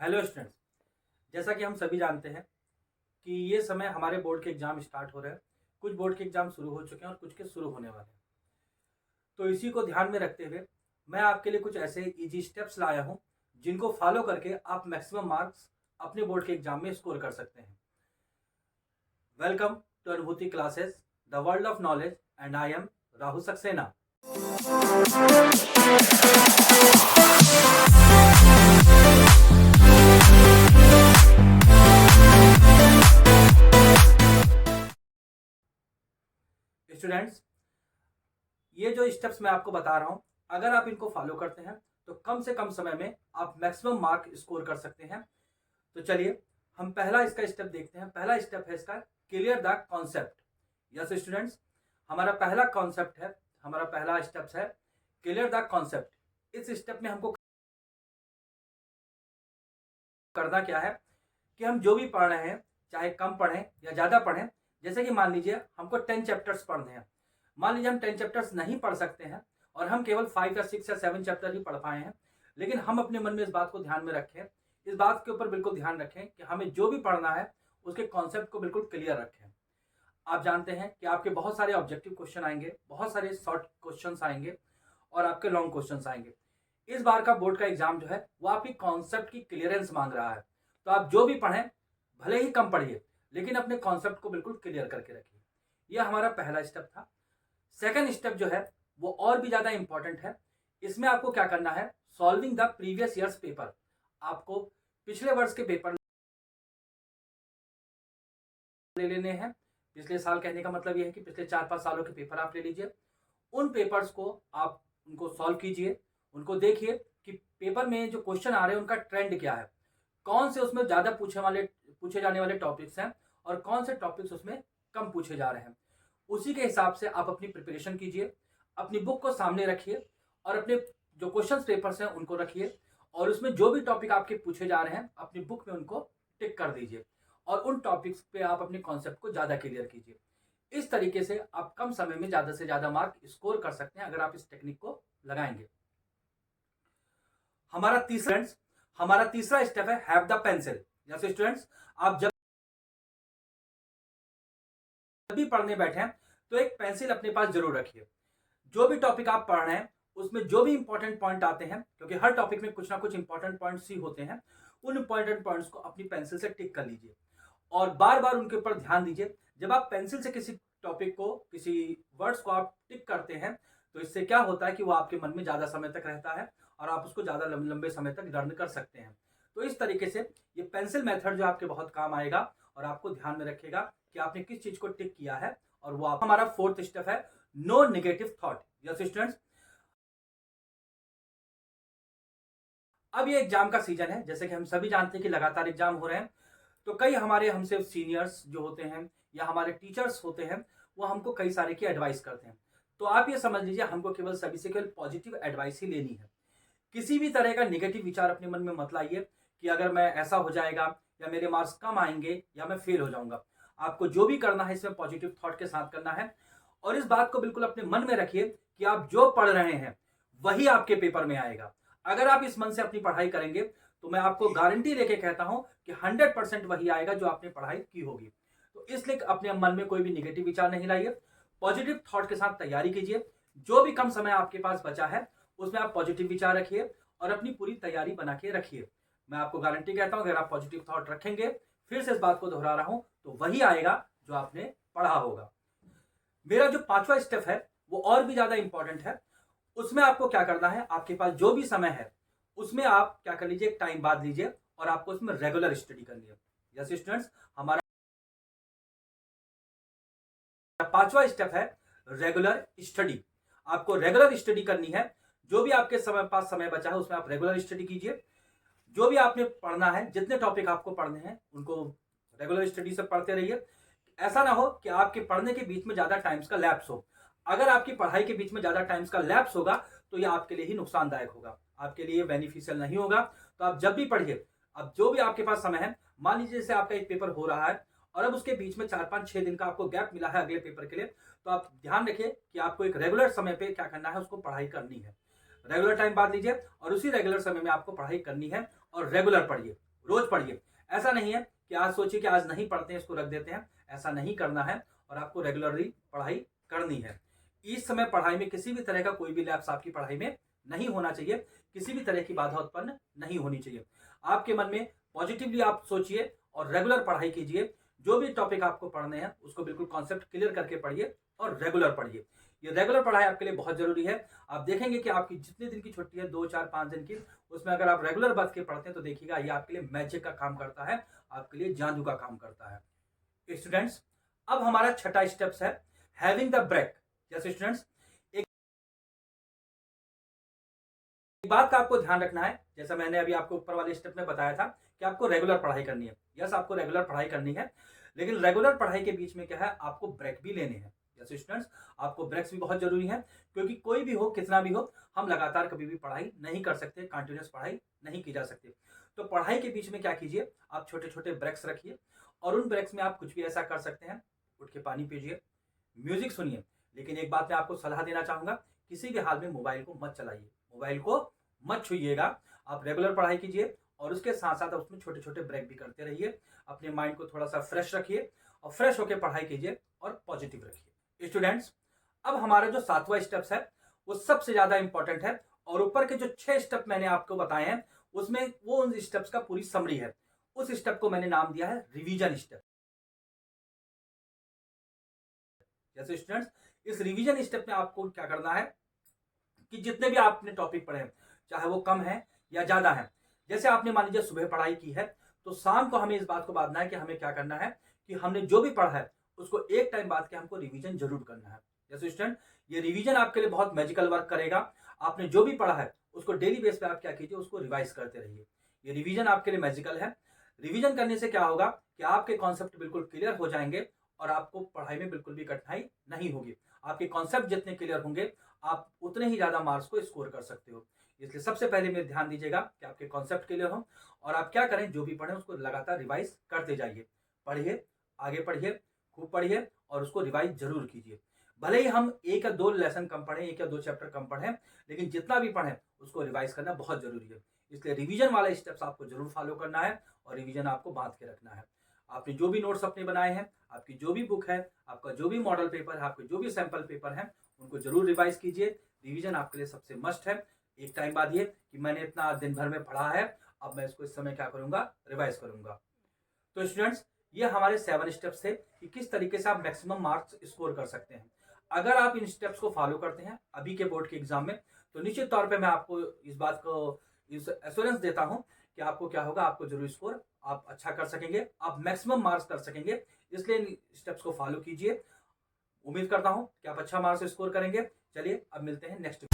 Hello students. जैसा कि हम सभी जानते हैं कि ये समय हमारे बोर्ड के एग्ज़ाम स्टार्ट हो रहे हैं। कुछ बोर्ड के एग्ज़ाम शुरू हो चुके हैं और कुछ के शुरू होने वाले हैं। तो इसी को ध्यान में रखते हुए मैं आपके लिए कुछ ऐसे इजी स्टेप्स लाया हूँ जिनको फॉलो करके आप मैक्सिमम मार्क्स अपने बोर्ड के एग्ज़ाम में स्कोर कर सकते हैं। वेलकम टू अनुभूति classes, the world of knowledge, and I am Rahul Saxena. Students, ये जो स्टेप्स मैं आपको बता रहा हूं, अगर आप इनको फॉलो करते हैं तो कम से कम समय में आप मैक्सिमम मार्क स्कोर कर सकते हैं। तो चलिए हम पहला इसका स्टेप देखते हैं। पहला स्टेप है इसका clear the concept. Yes students, हमारा पहला कॉन्सेप्ट है, हमारा पहला स्टेप्स है क्लियर द कॉन्सेप्ट। इस स्टेप में हमको करना क्या है कि हम जो भी पढ़ रहे हैं, चाहे कम पढ़ें या ज़्यादा पढ़ें, जैसे कि मान लीजिए हमको 10 चैप्टर्स पढ़ने हैं। मान लीजिए हम 10 चैप्टर्स नहीं पढ़ सकते हैं और हम केवल 5 या 6 या 7 चैप्टर ही पढ़ पाए हैं, लेकिन हम अपने मन में इस बात को ध्यान में रखें, इस बात के ऊपर बिल्कुल ध्यान रखें कि हमें जो भी पढ़ना है उसके कॉन्सेप्ट को बिल्कुल क्लियर रखें। आप जानते हैं कि आपके बहुत सारे ऑब्जेक्टिव क्वेश्चन आएंगे, बहुत सारे शॉर्ट क्वेश्चन आएंगे और आपके लॉन्ग क्वेश्चन आएंगे। इस बार का बोर्ड का एग्जाम जो है वो आपकी कॉन्सेप्ट की क्लियरेंस मांग रहा है। तो आप जो भी पढ़ें, भले ही कम पढ़िए, लेकिन अपने कॉन्सेप्ट को बिल्कुल क्लियर करके रखिए। यह हमारा पहला स्टेप था। सेकंड स्टेप जो है वो और भी ज्यादा इंपॉर्टेंट है। इसमें आपको क्या करना है, solving the previous years paper. आपको पिछले वर्ष के पेपर ले लेने हैं। पिछले साल कहने का मतलब यह है कि पिछले 4-5 सालों के पेपर आप ले लीजिए। उन पेपर्स को आप उनको सॉल्व कीजिए, उनको देखिए कि पेपर में जो क्वेश्चन आ रहे हैं उनका ट्रेंड क्या है, कौन से उसमें ज़्यादा पूछे जाने वाले टॉपिक्स हैं और कौन से टॉपिक्स उसमें कम पूछे जा रहे हैं। उसी के हिसाब से आप अपनी प्रिपरेशन कीजिए, अपनी बुक को सामने रखिए और अपने जो क्वेश्चन पेपर्स हैं उनको रखिए और उसमें जो भी टॉपिक आपके पूछे जा रहे हैं अपनी बुक में उनको टिक कर दीजिए और उन टॉपिक्स पे आप अपने कॉन्सेप्ट को ज़्यादा क्लियर कीजिए। इस तरीके से आप कम समय में ज़्यादा से ज़्यादा मार्क स्कोर कर सकते हैं अगर आप इस टेक्निक को लगाएंगे। हमारा तीसरा स्टेप है हैव द पेंसिल। जैसे स्टूडेंट्स, आप जब भी पढ़ने बैठे तो एक पेंसिल अपने पास जरूर रखिए। जो भी टॉपिक आप पढ़ रहे हैं उसमें जो भी इंपॉर्टेंट पॉइंट आते हैं, क्योंकि हर टॉपिक में कुछ ना कुछ इंपॉर्टेंट पॉइंट्स ही होते हैं, उन इंपॉर्टेंट पॉइंट्स को अपनी पेंसिल से टिक कर लीजिए और बार बार उनके ऊपर ध्यान दीजिए। जब आप पेंसिल से किसी टॉपिक को, किसी वर्ड्स को आप टिक करते हैं तो इससे क्या होता है कि वो आपके मन में ज्यादा समय तक रहता है और आप उसको ज्यादा लंबे समय तक लर्न कर सकते हैं। तो इस तरीके से ये पेंसिल मेथड जो आपके बहुत काम आएगा और आपको ध्यान में रखेगा कि आपने किस चीज को टिक किया है। और वो हमारा फोर्थ स्टेप है no negative thought. Yes students, अब ये एग्जाम का सीजन है, जैसे कि हम सभी जानते हैं कि लगातार एग्जाम हो रहे हैं। तो कई हमारे हमसे सीनियर्स जो होते हैं या हमारे टीचर्स होते हैं वो हमको कई सारे की एडवाइस करते हैं। तो आप ये समझ लीजिए हमको केवल सभी से केवल पॉजिटिव एडवाइस ही लेनी है। किसी भी तरह का नेगेटिव विचार अपने मन में मत लाइए कि अगर मैं ऐसा हो जाएगा या मेरे मार्क्स कम आएंगे या मैं फेल हो जाऊंगा। आपको जो भी करना है इसमें पॉजिटिव थॉट के साथ करना है और इस बात को बिल्कुल अपने मन में रखिए कि आप जो पढ़ रहे हैं वही आपके पेपर में आएगा। अगर आप इस मन से अपनी पढ़ाई करेंगे तो मैं आपको गारंटी लेके कहता हूं कि 100% वही आएगा जो आपने पढ़ाई की होगी। तो इसलिए अपने मन में कोई भी निगेटिव विचार नहीं लाइए, पॉजिटिव थॉट के साथ तैयारी कीजिए। जो भी कम समय आपके पास बचा है उसमें आप पॉजिटिव विचार रखिए और अपनी पूरी तैयारी बना के रखिए। मैं आपको गारंटी कहता हूं अगर आप पॉजिटिव थॉट रखेंगे, फिर से इस बात को दोहरा रहा हूं, तो वही आएगा जो आपने पढ़ा होगा। मेरा जो पांचवा स्टेप है वो और भी ज्यादा इंपॉर्टेंट है। उसमें आपको क्या करना है, आपके पास जो भी समय है उसमें आप क्या कर लीजिए, एक टाइम बाद लीजिए और आपको उसमें रेगुलर स्टडी करनी है। जैसे स्टूडेंट्स, हमारा पांचवा स्टेप है रेगुलर स्टडी। आपको रेगुलर स्टडी करनी है। जो भी आपके पास समय बचा है उसमें आप रेगुलर स्टडी कीजिए। जो भी आपने पढ़ना है, जितने टॉपिक आपको पढ़ने हैं उनको रेगुलर स्टडी से पढ़ते रहिए। ऐसा ना हो कि आपके पढ़ने के बीच में ज्यादा टाइम्स का लैप्स हो। अगर आपकी पढ़ाई के बीच में ज्यादा टाइम्स का लैप्स होगा तो यह आपके लिए ही नुकसानदायक होगा, आपके लिए बेनिफिशियल नहीं होगा। तो आप जब भी पढ़िए, अब जो भी आपके पास समय है, मान लीजिए जैसे आपका एक पेपर हो रहा है और अब उसके बीच में 4-5-6 दिन का आपको गैप मिला है अगले पेपर के लिए, तो आप ध्यान रखिए कि आपको एक रेगुलर समय पे क्या करना है, उसको पढ़ाई करनी है। रेगुलर टाइम बाद लीजिए और उसी रेगुलर समय में आपको पढ़ाई करनी है और रेगुलर पढ़िए। रोज पढ़िए। ऐसा नहीं है कि आज सोचिए कि आज नहीं पढ़ते हैं, इसको रख देते हैं, ऐसा नहीं करना है और आपको रेगुलरली पढ़ाई करनी है। इस समय पढ़ाई में किसी भी तरह का कोई भी लैप्स आपकी पढ़ाई में नहीं होना चाहिए, किसी भी तरह की बाधा उत्पन्न नहीं होनी चाहिए। आपके मन में पॉजिटिवली आप सोचिए और रेगुलर पढ़ाई कीजिए। जो भी टॉपिक आपको पढ़ने हैं उसको बिल्कुल कॉन्सेप्ट क्लियर करके पढ़िए और रेगुलर पढ़िए। ये रेगुलर पढ़ाई आपके लिए बहुत जरूरी है। आप देखेंगे कि आपकी जितने दिन की छुट्टी है, 2 4 5 दिन की, उसमें अगर आप रेगुलर बच के पढ़ते हैं तो देखिएगा ये आपके लिए मैजिक का काम करता है, आपके लिए जादू का काम करता है। स्टूडेंट्स, अब हमारा छठा स्टेप्स है हैविंग द ब्रेक। जैसे स्टूडेंट्स, एक बात का आपको ध्यान रखना है, जैसा मैंने अभी आपको ऊपर वाले स्टेप में बताया था कि आपको रेगुलर पढ़ाई करनी है। यस, आपको रेगुलर पढ़ाई करनी है, लेकिन रेगुलर पढ़ाई के बीच में क्या है, आपको ब्रेक भी लेने हैं। जैसे स्टूडेंट्स, आपको ब्रेक्स भी बहुत जरूरी है, क्योंकि कोई भी हो, कितना भी हो, हम लगातार कभी भी पढ़ाई नहीं कर सकते, कंटिन्यूस पढ़ाई नहीं की जा सकती। तो पढ़ाई के बीच में क्या कीजिए, आप छोटे छोटे ब्रेक्स रखिए और उन ब्रेक्स में आप कुछ भी ऐसा कर सकते हैं, उठ के पानी पीजिए, म्यूजिक सुनिए। लेकिन एक बात मैं आपको सलाह देना चाहूंगा, किसी भी हाल में मोबाइल को मत चलाइए, मोबाइल को मत छूइएगा। आप रेगुलर पढ़ाई कीजिए और उसके साथ साथ उसमें छोटे छोटे ब्रेक भी करते रहिए। अपने माइंड को थोड़ा सा फ्रेश रखिए और फ्रेश होकर पढ़ाई कीजिए और पॉजिटिव रखिए। स्टूडेंट्स, अब हमारा जो 7वां स्टेप्स है वो सबसे ज्यादा इंपॉर्टेंट है और ऊपर के जो 6 स्टेप मैंने आपको बताए हैं उसमें वो उन स्टेप्स का पूरी समरी है। उस स्टेप को मैंने नाम दिया है रिवीजन स्टेप। जैसे स्टूडेंट्स, इस रिवीजन स्टेप में आपको क्या करना है कि जितने भी आपने टॉपिक पढ़े हैं, चाहे वो कम है या ज्यादा है, जैसे आपने मान लीजिए सुबह पढ़ाई की है, तो शाम को हमें इस बात को बांधना है कि हमें क्या करना है कि हमने जो भी पढ़ा है उसको एक टाइम बाद के हमको रिवीजन जरूर करना है। जैसे स्टूडेंट, ये रिवीजन आपके लिए बहुत मैजिकल वर्क करेगा। आपने जो भी पढ़ा है उसको डेली बेस पे आप क्या कीजिए, उसको रिवाइज करते रहिए। ये रिवीजन आपके लिए मैजिकल है। रिवीजन करने से क्या होगा कि आपके कॉन्सेप्ट बिल्कुल क्लियर हो जाएंगे और आपको पढ़ाई में बिल्कुल भी कठिनाई नहीं होगी। आपके कॉन्सेप्ट जितने क्लियर होंगे, आप उतने ही ज्यादा मार्क्स को स्कोर कर सकते हो। इसलिए सबसे पहले मेरे ध्यान दीजिएगा कि आपके कॉन्सेप्ट क्लियर हो और आप क्या करें, जो भी पढ़ें उसको लगातार रिवाइज करते जाइए। पढ़िए, आगे पढ़िए, खूब पढ़िए और उसको रिवाइज जरूर कीजिए। भले ही हम 1 या 2 लेसन कम पढ़ें, 1 या 2 चैप्टर कम पढ़ें, लेकिन जितना भी पढ़ें उसको रिवाइज करना बहुत जरूरी है। इसलिए रिवीजन वाला स्टेप्स आपको जरूर फॉलो करना है और रिवीजन आपको बांध के रखना है। आपने जो भी नोट्स अपने बनाए हैं, आपकी जो भी बुक है, आपका जो भी मॉडल पेपर है, आपके जो भी सैंपल पेपर है, उनको जरूर रिवाइज कीजिए। रिवीजन आपके लिए सबसे मस्ट है। एक टाइम बाद ये कि मैंने इतना दिन भर में पढ़ा है, अब मैं इसको इस समय क्या करूंगा, रिवाइज करूंगा। तो स्टूडेंट्स, ये हमारे 7 स्टेप्स थे कि किस तरीके से आप मैक्सिमम मार्क्स स्कोर कर सकते हैं। अगर आप इन स्टेप्स को फॉलो करते हैं अभी के बोर्ड के एग्जाम में, तो निश्चित तौर पे मैं आपको इस बात को इस एश्योरेंस देता हूं कि आपको क्या होगा, आपको जरूर स्कोर आप अच्छा कर सकेंगे, आप मैक्सिमम मार्क्स कर सकेंगे। इसलिए इन स्टेप्स को फॉलो कीजिए। उम्मीद करता हूं कि आप अच्छा मार्क्स स्कोर करेंगे। चलिए अब मिलते हैं नेक्स्ट।